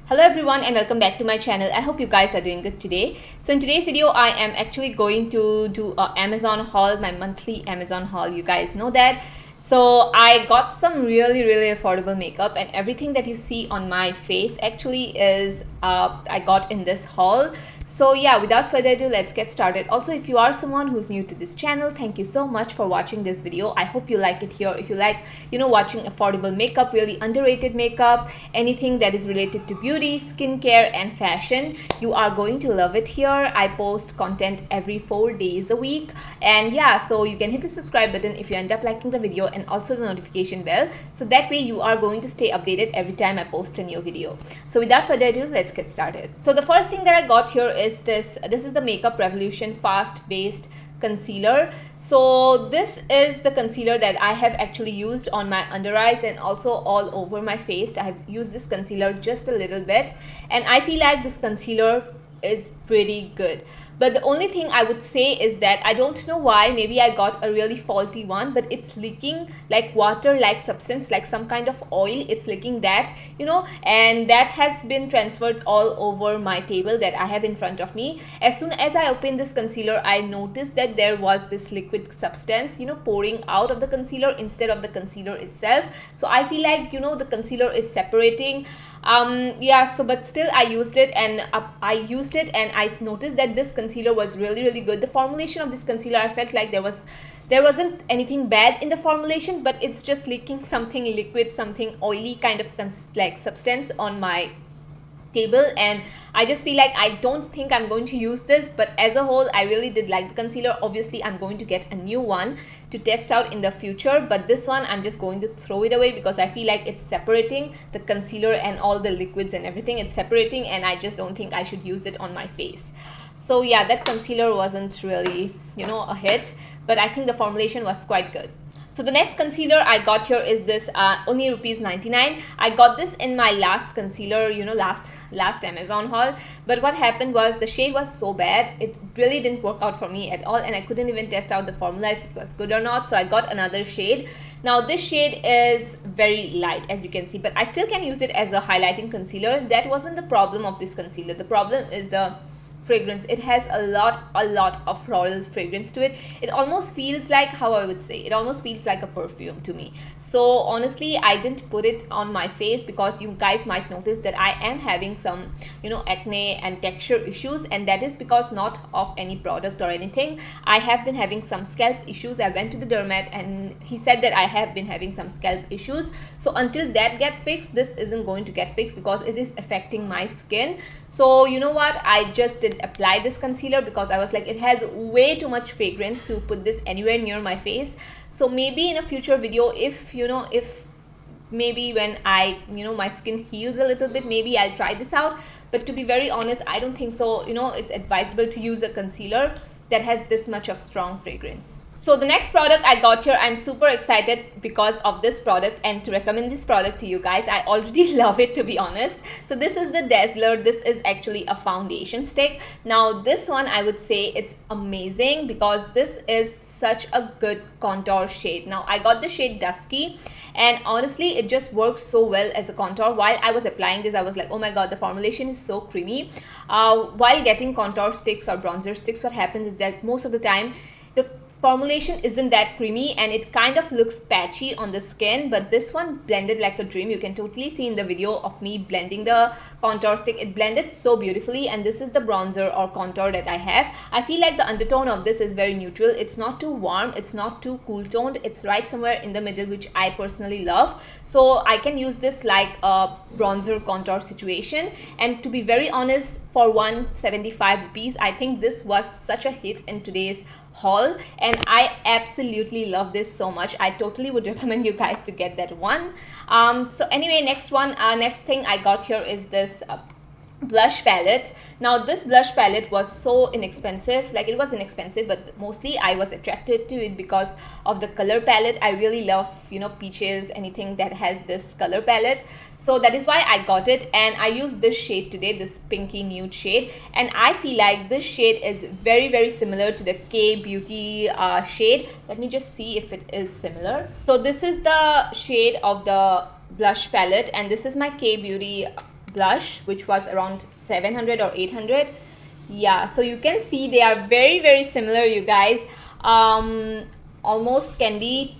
Hello everyone and welcome back to my channel. I hope you guys are doing good today. So in today's video, I am actually going to do a Amazon haul, my monthly Amazon haul. You guys know that. So I got some really affordable makeup, and everything that you see on my face actually is I got in this haul. So yeah, without further ado, let's get started. Also, if you are someone who's new to this channel, thank you so much for watching this video. I hope you like it here. If you like, watching affordable makeup, really underrated makeup, anything that is related to beauty, skincare and fashion, you are going to love it here. I post content every 4 days a week, and yeah, so you can hit the subscribe button if you end up liking the video, and also the notification bell, so that way you are going to stay updated every time I post a new video. So without further ado, let's get started. So the first thing that I got here is this is the Makeup Revolution Fast Based Concealer. So this is the concealer that I have actually used on my under eyes and also all over my face. I have used this concealer just a little bit, and I feel like this concealer is pretty good. But the only thing I would say is that I don't know why, maybe I got a really faulty one, but it's leaking like water like substance, like some kind of oil. It's leaking that, and that has been transferred all over my table that I have in front of me. As soon as I opened this concealer, I noticed that there was this liquid substance pouring out of the concealer instead of the concealer itself. So I feel like the concealer is separating. But still I used it, and I noticed that this concealer was really good. The formulation of this concealer, I felt like there wasn't anything bad in the formulation, but it's just leaking something liquid, something oily kind of like substance on my table, and I just feel like I don't think I'm going to use this. But as a whole, I really did like the concealer. Obviously, I'm going to get a new one to test out in the future, but this one I'm just going to throw it away because I feel like it's separating the concealer and all the liquids and everything. It's separating, and I just don't think I should use it on my face. So yeah, that concealer wasn't really a hit, but I think the formulation was quite good. So the next concealer I got here is this only ₹99. I got this in my last concealer, last Amazon haul. But what happened was the shade was so bad, it really didn't work out for me at all, and I couldn't even test out the formula if it was good or not. So I got another shade. Now this shade is very light, as you can see, but I still can use it as a highlighting concealer. That wasn't the problem of this concealer. The problem is the fragrance. It has a lot of floral fragrance to it. It almost feels like, how I would say, it almost feels like a perfume to me. So honestly, I didn't put it on my face because you guys might notice that I am having some acne and texture issues, and that is because not of any product or anything. I have been having some scalp issues. I went to the dermat and he said that I have been having some scalp issues. So until that get fixed, this isn't going to get fixed because it is affecting my skin. So you know what, I just did apply this concealer because I was like, it has way too much fragrance to put this anywhere near my face. So maybe in a future video, if maybe when I my skin heals a little bit, maybe I'll try this out. But to be very honest, I don't think so it's advisable to use a concealer that has this much of strong fragrance. So the next product I got here, I'm super excited because of this product and to recommend this product to you guys. I already love it, to be honest. So this is the Dazzler. This is actually a foundation stick. Now this one, I would say it's amazing because this is such a good contour shade. Now I got the shade Dusky, and honestly it just works so well as a contour. While I was applying this, I was like, oh my god, the formulation is so creamy. While getting contour sticks or bronzer sticks, what happens is that most of the time the formulation isn't that creamy and it kind of looks patchy on the skin, but this one blended like a dream. You can totally see in the video of me blending the contour stick, it blended so beautifully. And this is the bronzer or contour that I have. I feel like the undertone of this is very neutral. It's not too warm, it's not too cool toned, it's right somewhere in the middle, which I personally love. So I can use this like a bronzer contour situation. And to be very honest, for ₹175, I think this was such a hit in today's haul, and I absolutely love this so much. I totally would recommend you guys to get that one. So anyway, next thing I got here is this blush palette. Now this blush palette was so inexpensive. Like, it was inexpensive, but mostly I was attracted to it because of the color palette. I really love peaches, anything that has this color palette. So that is why I got it, and I used this shade today, this pinky nude shade, and I feel like this shade is very similar to the K Beauty shade. Let me just see if it is similar. So this is the shade of the blush palette, and this is my K Beauty blush, which was around 700 or 800. Yeah, so you can see they are very similar, you guys. Almost can be,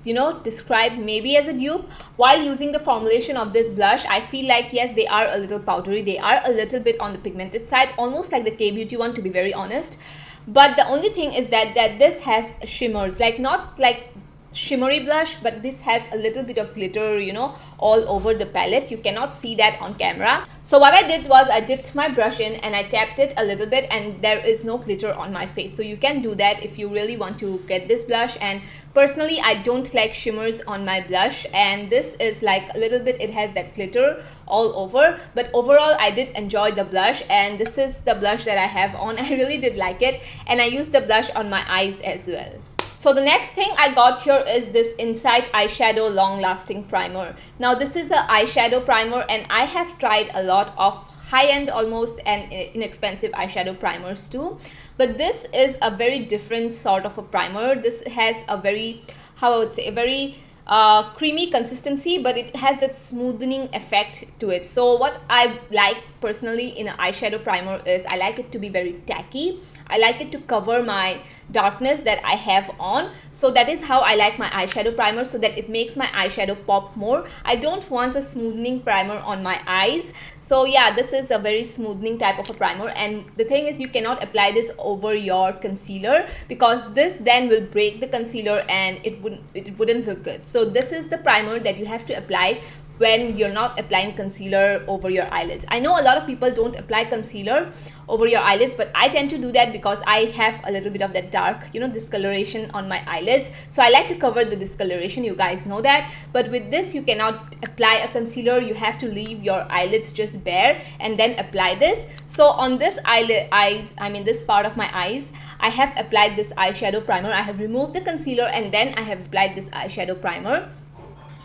you know, described maybe as a dupe. While using the formulation of this blush, I feel like yes, they are a little powdery, they are a little bit on the pigmented side, almost like the K-Beauty one, to be very honest. But the only thing is that this has shimmers, like not like shimmery blush, but this has a little bit of glitter, you know, all over the palette. You cannot see that on camera. So what I did was I dipped my brush in and I tapped it a little bit, and there is no glitter on my face. So you can do that if you really want to get this blush. And personally, I don't like shimmers on my blush, and this is like a little bit, it has that glitter all over. But overall, I did enjoy the blush, and this is the blush that I have on. I really did like it, and I used the blush on my eyes as well. So the next thing I got here is this Insight Eyeshadow Long Lasting Primer. Now this is an eyeshadow primer, and I have tried a lot of high-end almost and inexpensive eyeshadow primers too. But this is a very different sort of a primer. This has a very, how I would say, a very creamy consistency, but it has that smoothing effect to it. So what I like personally in an eyeshadow primer is I like it to be very tacky. I like it to cover my darkness that I have on. So that is how I like my eyeshadow primer, so that it makes my eyeshadow pop more. I don't want a smoothing primer on my eyes. So yeah, this is a very smoothing type of a primer. And the thing is, you cannot apply this over your concealer, because this then will break the concealer and it wouldn't look good. So this is the primer that you have to apply when you're not applying concealer over your eyelids. I know a lot of people don't apply concealer over your eyelids, but I tend to do that because I have a little bit of that dark, you know, discoloration on my eyelids. So I like to cover the discoloration, you guys know that. But with this, you cannot apply a concealer. You have to leave your eyelids just bare and then apply this. So on this this part of my eyes, I have applied this eyeshadow primer. I have removed the concealer and then I have applied this eyeshadow primer.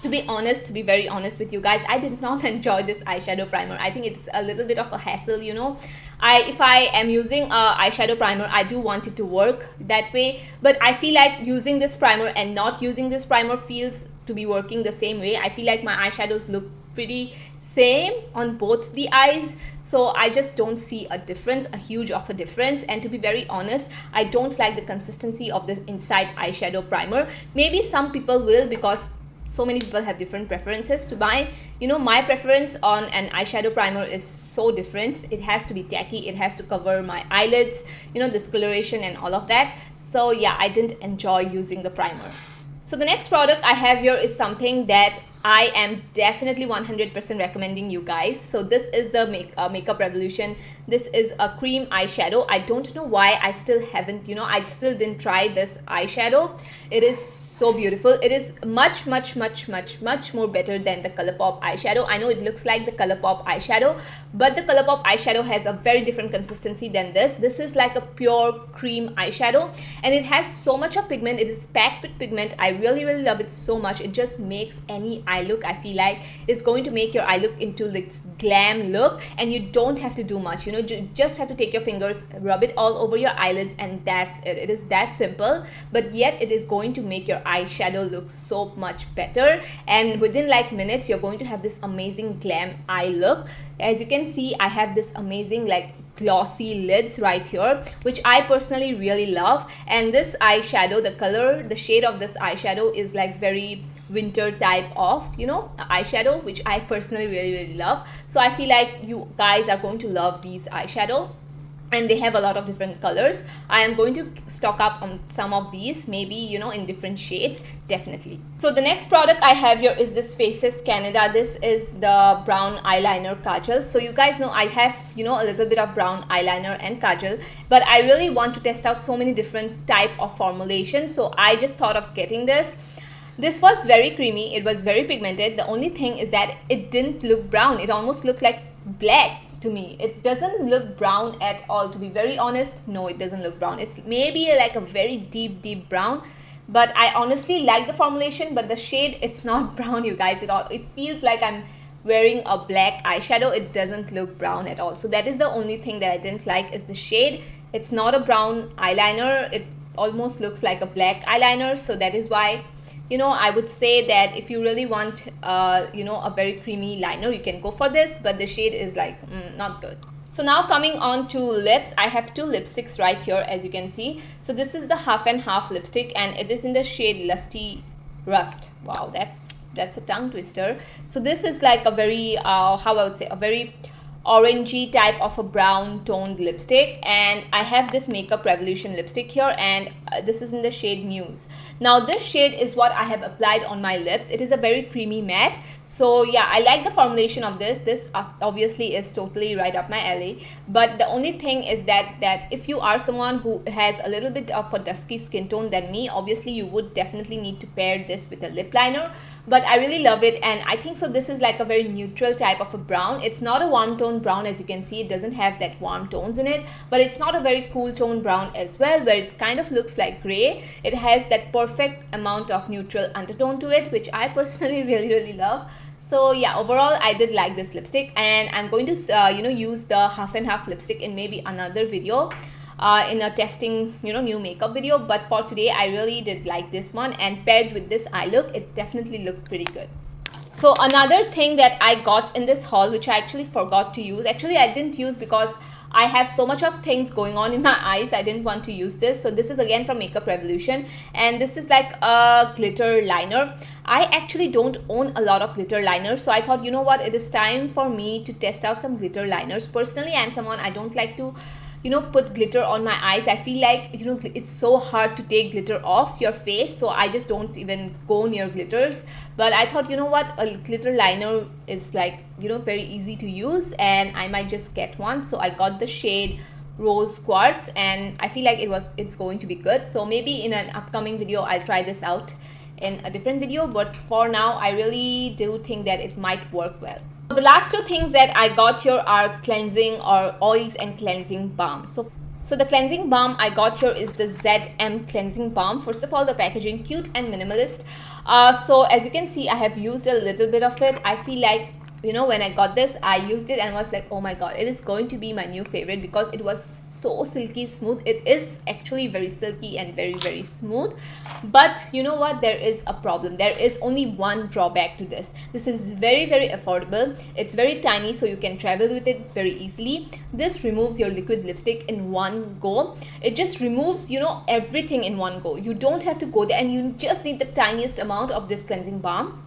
To be very honest with you guys, I did not enjoy this eyeshadow primer. I think it's a little bit of a hassle, you know. If I am using a eyeshadow primer, I do want it to work that way. But I feel like using this primer and not using this primer feels to be working the same way. I feel like my eyeshadows look pretty same on both the eyes. So I just don't see a difference, a huge of a difference. And to be very honest, I don't like the consistency of this Insight eyeshadow primer. Maybe some people will, because so many people have different preferences. To buy, you know, my preference on an eyeshadow primer is so different. It has to be tacky, it has to cover my eyelids, you know, discoloration and all of that. So yeah, I didn't enjoy using the primer. So the next product I have here is something that I am definitely 100% recommending you guys. So this is the Makeup Revolution. This is a cream eyeshadow. I don't know why I still haven't, you know, I still didn't try this eyeshadow. It is so beautiful. It is much more better than the ColourPop eyeshadow. I know it looks like the ColourPop eyeshadow, but the ColourPop eyeshadow has a very different consistency than this. This is like a pure cream eyeshadow, and it has so much of pigment. It is packed with pigment. I really love it so much. It just makes any eye look, I feel like it's going to make your eye look into this glam look, and you don't have to do much, you know. You just have to take your fingers, rub it all over your eyelids, and that's it. It is that simple, but yet it is going to make your eyeshadow look so much better, and within like minutes you're going to have this amazing glam eye look. As you can see, I have this amazing like glossy lids right here, which I personally really love. And this eyeshadow, the shade of this eyeshadow is like very winter type of, you know, eyeshadow, which I personally really love. So I feel like you guys are going to love these eyeshadow, and they have a lot of different colors. I am going to stock up on some of these, maybe, you know, in different shades, definitely. So the next product I have here is this Faces Canada. This is the brown eyeliner kajal. So you guys know I have, you know, a little bit of brown eyeliner and kajal, but I really want to test out so many different type of formulations. So I just thought of getting this. This was very creamy, it was very pigmented. The only thing is that it didn't look brown. It almost looked like black to me. It doesn't look brown at all, to be very honest. No, it doesn't look brown. It's maybe like a very deep brown, but I honestly like the formulation, but the shade, it's not brown, you guys. It feels like I'm wearing a black eyeshadow. It doesn't look brown at all. So that is the only thing that I didn't like, is the shade. It's not a brown eyeliner. It almost looks like a black eyeliner, so that is why you know, I would say that if you really want you know, a very creamy liner, you can go for this, but the shade is like not good. So now coming on to lips, I have two lipsticks right here, as you can see. So this is the half and half lipstick, and it is in the shade Lusty Rust. Wow, that's a tongue twister. So this is like a very how I would say, a very orangey type of a brown toned lipstick, and I have this Makeup Revolution lipstick here, and this is in the shade Muse. Now this shade is what I have applied on my lips. It is a very creamy matte, so yeah, I like the formulation of this obviously is totally right up my alley. But the only thing is that if you are someone who has a little bit of a dusky skin tone than me, obviously you would definitely need to pair this with a lip liner. But I really love it, and I think so this is like a very neutral type of a brown. It's not a warm tone brown, as you can see. It doesn't have that warm tones in it, but it's not a very cool tone brown as well, where it kind of looks like gray. It has that perfect amount of neutral undertone to it, which I personally really love. So yeah, overall I did like this lipstick, and I'm going to you know, use the half and half lipstick in maybe another video, in a testing, you know, new makeup video. But for today I really did like this one, and paired with this eye look, it definitely looked pretty good. So another thing that I got in this haul, which I actually forgot to use, actually I didn't use because I have so much of things going on in my eyes, I didn't want to use this. So this is again from Makeup Revolution, and this is like a glitter liner. I actually don't own a lot of glitter liners, so I thought, you know what, it is time for me to test out some glitter liners. Personally, I'm someone, I don't like to, you know, put glitter on my eyes. I feel like, you know, it's so hard to take glitter off your face, so I just don't even go near glitters. But I thought, you know what, a glitter liner is like, you know, very easy to use, and I might just get one. So I got the shade Rose Quartz, and I feel like it's going to be good. So maybe in an upcoming video I'll try this out in a different video, but for now I really do think that it might work well. The last two things that I got here are cleansing or oils and cleansing balm. So the cleansing balm I got here is the ZM cleansing balm. First of all, the packaging cute and minimalist. So as you can see, I have used a little bit of it. I feel like, you know, when I got this, I used it and was like, oh my god, it is going to be my new favorite, because it was so silky smooth. It is actually very silky and very smooth. But you know what, there is a problem. There is only one drawback to this. This is very affordable. It's very tiny, so you can travel with it very easily. This removes your liquid lipstick in one go. It just removes, you know, everything in one go. You don't have to go there, and you just need the tiniest amount of this cleansing balm.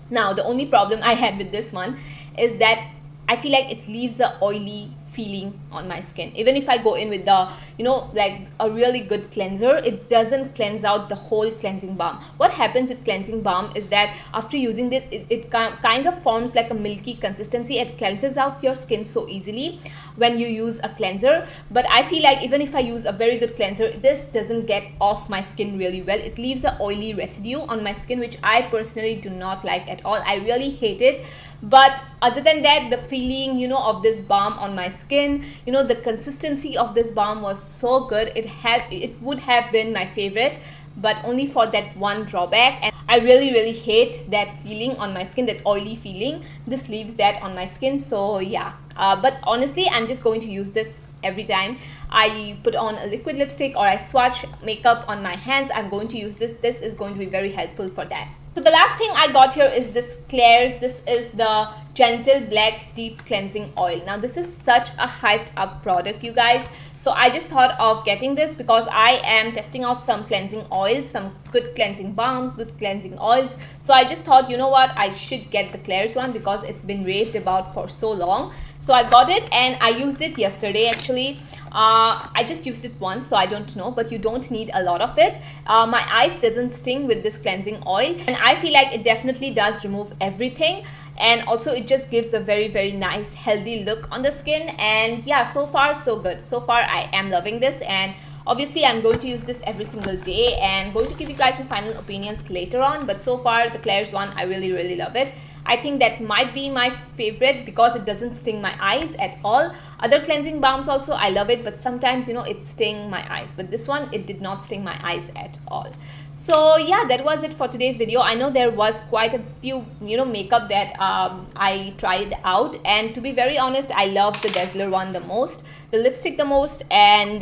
Now the only problem I had with this one is that I feel like it leaves the oily feeling on my skin. Even if I go in with the, you know, like a really good cleanser, it doesn't cleanse out the whole cleansing balm. What happens with cleansing balm is that after using it kind of forms like a milky consistency. It cleanses out your skin so easily when you use a cleanser. But I feel like even if I use a very good cleanser, this doesn't get off my skin really well. It leaves an oily residue on my skin, which I personally do not like at all. I really hate it. But other than that, the feeling, you know, of this balm on my skin, you know, the consistency of this balm was so good. It would have been my favorite, but only for that one drawback. And I really hate that feeling on my skin, that oily feeling. This leaves that on my skin. So yeah, but honestly, I'm just going to use this every time I put on a liquid lipstick or I swatch makeup on my hands. I'm going to use this. This is going to be very helpful for that. So the last thing I got here is this Klairs. This is the Gentle Black Deep Cleansing Oil. Now this is such a hyped up product, you guys. So I just thought of getting this because I am testing out some cleansing oils, some good cleansing balms, good cleansing oils. So I just thought, you know what, I should get the Klairs one because it's been raved about for so long. So I got it and I used it yesterday actually. I just used it once, so I don't know, but you don't need a lot of it. My eyes doesn't sting with this cleansing oil, and I feel like it definitely does remove everything. And also it just gives a very nice healthy look on the skin. And yeah, so far so good. So far I am loving this, and obviously I'm going to use this every single day and going to give you guys my final opinions later on. But so far the Klairs one, I really love it. I think that might be my favorite because it doesn't sting my eyes at all. Other cleansing balms also, I love it, but sometimes, you know, it stings my eyes. But this one, it did not sting my eyes at all. So yeah, that was it for today's video. I know there was quite a few, you know, makeup that I tried out. And to be very honest, I love the Dazzler one the most, the lipstick the most, and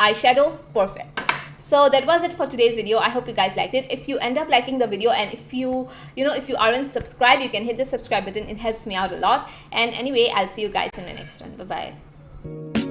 eyeshadow, perfect. So that was it for today's video. I hope you guys liked it. If you end up liking the video, and if you aren't subscribed, you can hit the subscribe button. It helps me out a lot. And anyway, I'll see you guys in the next one. Bye bye.